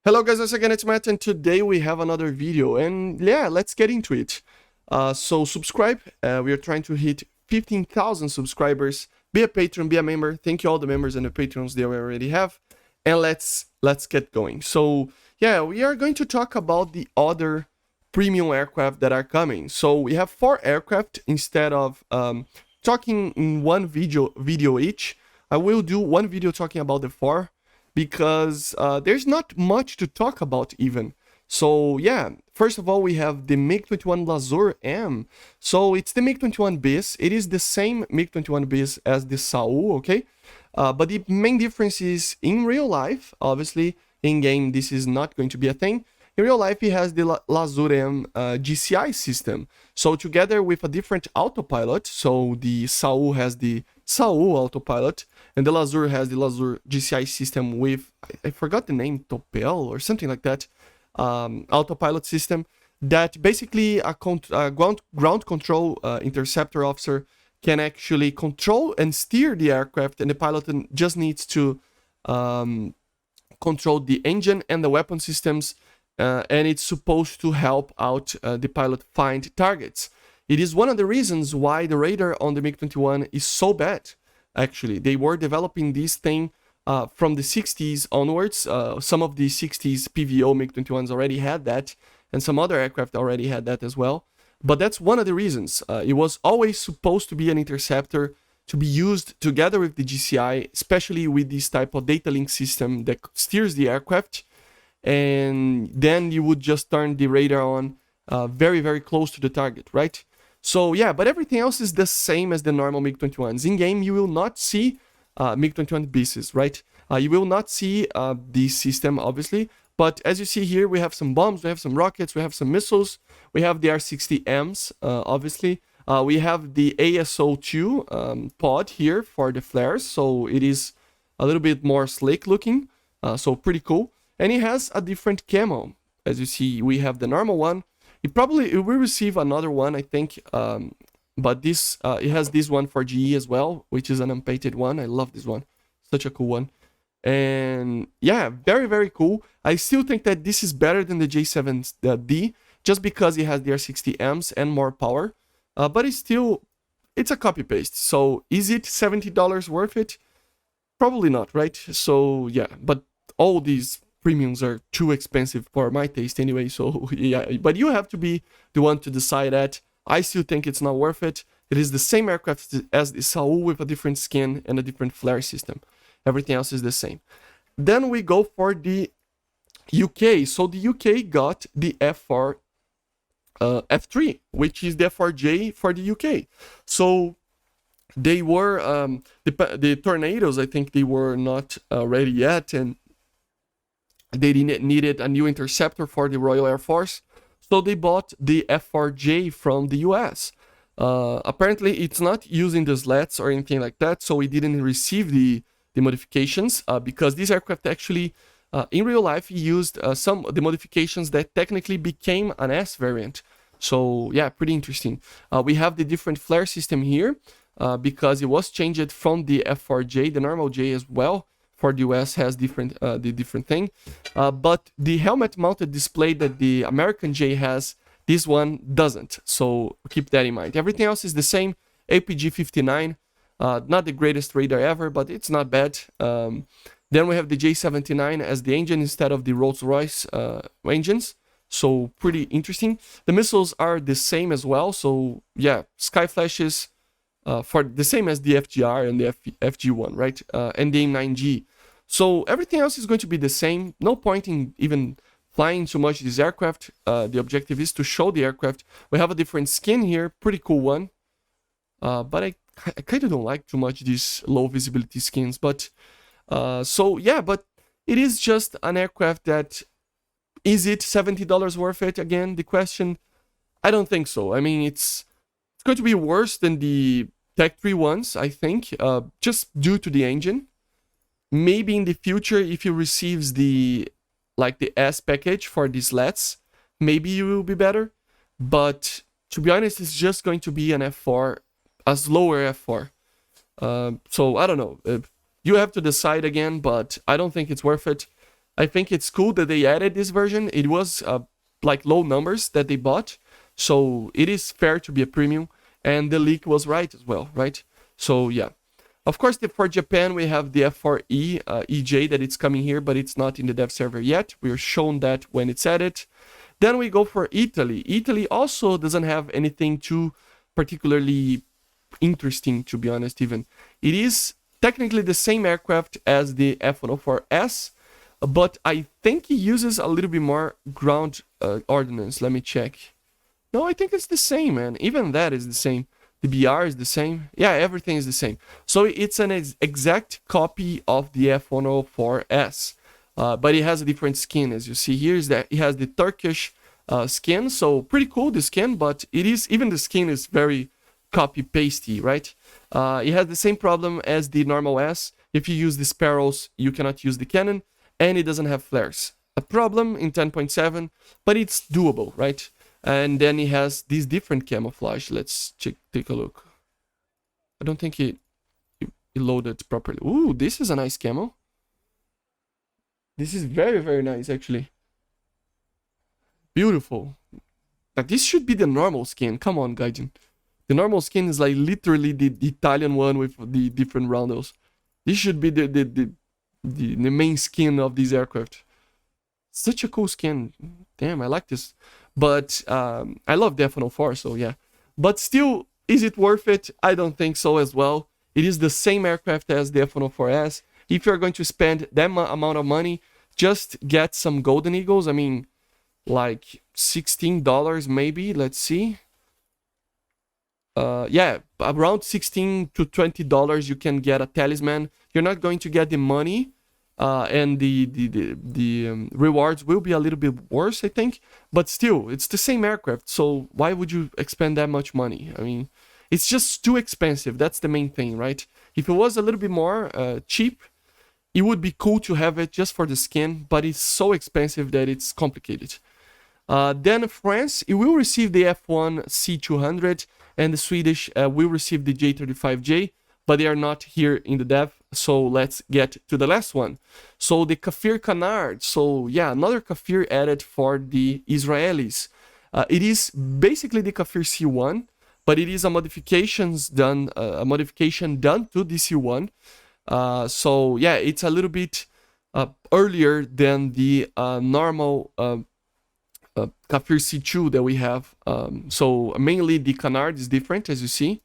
Hello guys, once again it's Matt, and today we have another video, and yeah, let's get into it. So subscribe, we are trying to hit 15,000 subscribers. Be a patron, be a member. Thank you all the members and the patrons that we already have, and let's get going. So yeah, we are going to talk about the other premium aircraft that are coming. So we have 4 aircraft instead of talking in one video each. I will do one video talking about the 4 because there's not much to talk about even. So yeah, first of all, we have the MiG-21 Lazur M. So it's the MiG-21bis. It is the same MiG-21bis as the Saul, okay? But the main difference is in real life, obviously, in game this is not going to be a thing. In real life, it has the Lazur M GCI system. So together with a different autopilot, so the Saul has the Saul autopilot, and the Lazur has the Lazur GCI system with, I forgot the name, Topel or something like that, autopilot system, that basically a ground control interceptor officer can actually control and steer the aircraft, and the pilot just needs to control the engine and the weapon systems, and it's supposed to help out the pilot find targets. It is one of the reasons why the radar on the MiG-21 is so bad. Actually, they were developing this thing from the 60s onwards. Some of the 60s PVO MiG-21s already had that, and some other aircraft already had that as well. But that's one of the reasons. It was always supposed to be an interceptor to be used together with the GCI, especially with this type of data link system that steers the aircraft. And then you would just turn the radar on very, very close to the target, right? So yeah, but everything else is the same as the normal MiG-21s. In game, you will not see MiG-21bis, right? You will not see this system, obviously. But as you see here, we have some bombs, we have some rockets, we have some missiles, we have the R-60Ms, obviously. We have the ASO2 pod here for the flares, so it is a little bit more slick looking, so pretty cool. And it has a different camo. As you see, we have the normal one. It will receive another one, I think, but this it has this one for GE as well, which is an unpainted one. I love this one, such a cool one. And yeah, very, very cool. I still think that this is better than the J7D, just because it has the R60Ms and more power. But it's a copy paste. So is it $70 worth it? Probably not, right? So yeah, but all these premiums are too expensive for my taste anyway, so yeah, but you have to be the one to decide that. I still think it's not worth it. It is the same aircraft as the Saul with a different skin and a different flare system. Everything else is the same. Then we go for the UK. So the UK got the F3, which is the F-4J for the UK. So they were, the Tornadoes, I think they were not ready yet, and they needed a new interceptor for the Royal Air Force, so they bought the F-4J from the US. Apparently, it's not using the slats or anything like that, so we didn't receive the modifications, because this aircraft actually, in real life, used some of the modifications that technically became an S variant. So yeah, pretty interesting. We have the different flare system here, because it was changed from the F-4J, the normal J as well. For the US has the different thing, but the helmet mounted display that the American J has, this one doesn't, so keep that in mind. Everything else is the same. APG-59, not the greatest radar ever, but it's not bad. Then we have the J79 as the engine instead of the Rolls-Royce engines, so pretty interesting. The missiles are the same as well, so yeah, sky flashes for the same as the FGR and the FG1, right? And the M9G. So everything else is going to be the same. No point in even flying too much this aircraft. The objective is to show the aircraft. We have a different skin here, pretty cool one. But I kind of don't like too much these low visibility skins. But so yeah, but it is just an aircraft that, is it $70 worth it? Again, the question, I don't think so. I mean, it's going to be worse than the Tech 3 ones, I think, just due to the engine. Maybe in the future, if it receives the S package for these slats, maybe it will be better. But to be honest, it's just going to be an F4, a slower F4. So I don't know. You have to decide again, but I don't think it's worth it. I think it's cool that they added this version. It was like low numbers that they bought, so it is fair to be a premium, and the leak was right as well, right? So yeah. Of course, for Japan, we have the F-4E EJ that it's coming here, but it's not in the dev server yet. We are shown that when it's added. Then we go for Italy. Italy also doesn't have anything too particularly interesting, to be honest, even. It is technically the same aircraft as the F-104S, but I think it uses a little bit more ground ordnance. Let me check. No, I think it's the same, man. Even that is the same. The BR is the same. Yeah, everything is the same. So it's an exact copy of the F-104S. But it has a different skin, as you see here. Is that it has the Turkish skin, so pretty cool, the skin, but it is, even the skin is very copy-pasty, right? It has the same problem as the normal S. If you use the Sparrows, you cannot use the cannon, and it doesn't have flares. A problem in 10.7, but it's doable, right? And then it has this different camouflage. Let's take a look. I don't think it loaded properly. Ooh, this is a nice camo. This is very, very nice, actually. Beautiful. Now, this should be the normal skin. Come on, Gaijin. The normal skin is like literally the Italian one with the different roundels. This should be the main skin of this aircraft. Such a cool skin. Damn, I like this. But I love the F-104, so yeah. But still, is it worth it? I don't think so as well. It is the same aircraft as the F-104S. If you're going to spend that amount of money, just get some Golden Eagles. I mean, like $16 maybe. Let's see. Yeah, around $16 to $20 you can get a talisman. You're not going to get the money, and the rewards will be a little bit worse, I think. But still, it's the same aircraft, so why would you expend that much money? I mean, it's just too expensive. That's the main thing, right? If it was a little bit more cheap, it would be cool to have it just for the skin, but it's so expensive that it's complicated. Then France, it will receive the F1 C200, and the Swedish will receive the J35J, but they are not here in the dev. So let's get to the last one. So the Kfir Canard. So yeah, another Kfir added for the Israelis. It is basically the Kfir C1, but it is a modification done to the C1. So yeah, it's a little bit earlier than the normal Kfir C2 that we have. So mainly the canard is different, as you see.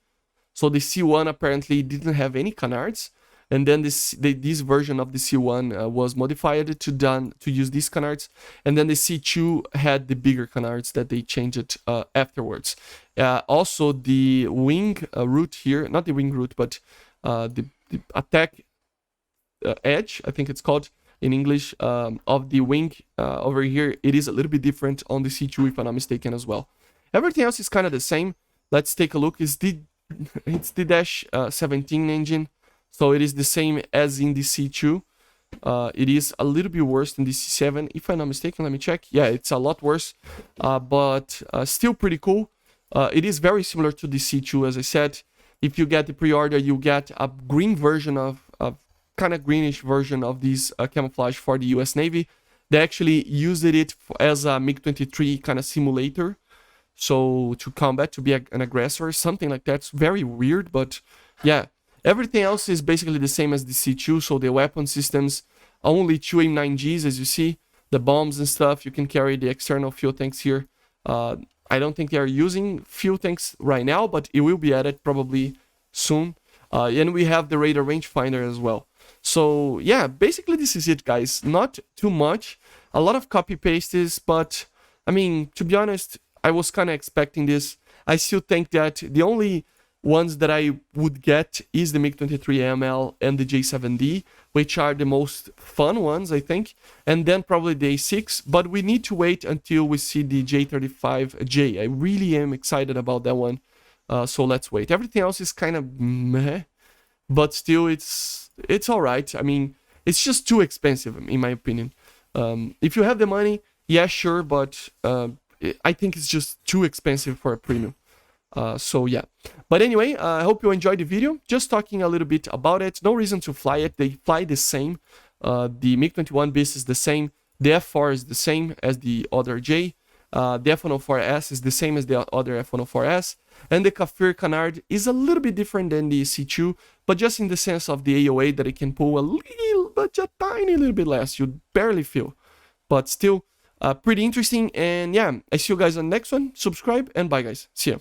So the C1 apparently didn't have any canards, and then this version of the C1 was modified to use these canards, and then the C2 had the bigger canards that they changed afterwards. Also the wing root here, not the wing root, but the attack edge, I think it's called in English, of the wing over here, it is a little bit different on the C2 if I'm not mistaken as well. Everything else is kind of the same. Let's take a look. It's the Dash 17 engine, so it is the same as in the C2. It is a little bit worse than the C7 if I'm not mistaken. Let me check. Yeah, it's a lot worse, but still pretty cool. It is very similar to the C2, as I said. If you get the pre-order, you get a green version of kind of greenish version of this camouflage for the US Navy. They actually used it as a MiG-23 kind of simulator, so to combat, to be an aggressor, something like that. It's very weird, but yeah. Everything else is basically the same as the C2, so the weapon systems, only 2 AIM-9Gs, as you see. The bombs and stuff, you can carry the external fuel tanks here. I don't think they are using fuel tanks right now, but it will be added probably soon. And we have the radar rangefinder as well. So yeah, basically this is it, guys. Not too much. A lot of copy-pastes, but I mean, to be honest, I was kind of expecting this. I still think that the only ones that I would get is the MiG-23ML and the J7D, which are the most fun ones, I think. And then probably the A6, but we need to wait until we see the J35J. I really am excited about that one. So let's wait. Everything else is kind of meh, but still it's all right. I mean, it's just too expensive, in my opinion. If you have the money, yeah, sure, but I think it's just too expensive for a premium. So yeah, but anyway, I hope you enjoyed the video. Just talking a little bit about it. No reason to fly it. They fly the same. The MiG-21bis is the same. The F4 is the same as the other J. The F-104S is the same as the other F-104S. And the Kfir Canard is a little bit different than the C2, but just in the sense of the AOA that it can pull a little, but just a tiny little bit less. You barely feel. But still, pretty interesting. And yeah, I see you guys on the next one. Subscribe and bye, guys. See ya.